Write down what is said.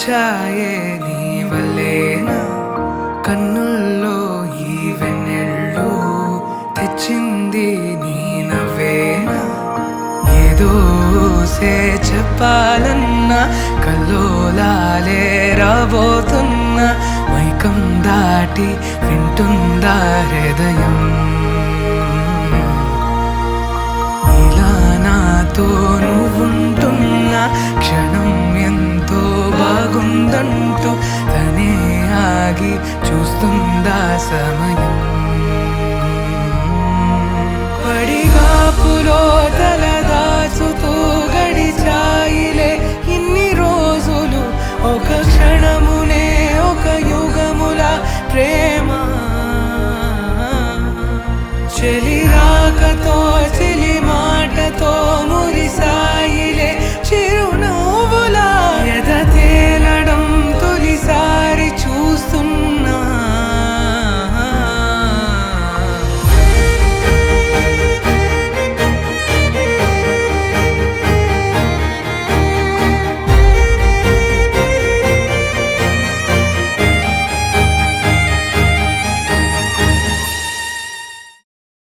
వచ్చాయే నీ వల్లేనా కన్నుల్లో ఈ వెన్నెళ్ళు తెచ్చింది నీ నవ్వేనా ఏదో చెప్పాలన్నా కల్లోలాలే రాబోతున్నా మైకం దాటి వింటుందా హృదయం ఇలా నాతో నువ్వుంటున్నా క్షణం ఎంతో బాగుందంటూ తనే ఆగి చూస్తుందా సమయం పడిగాపులో తల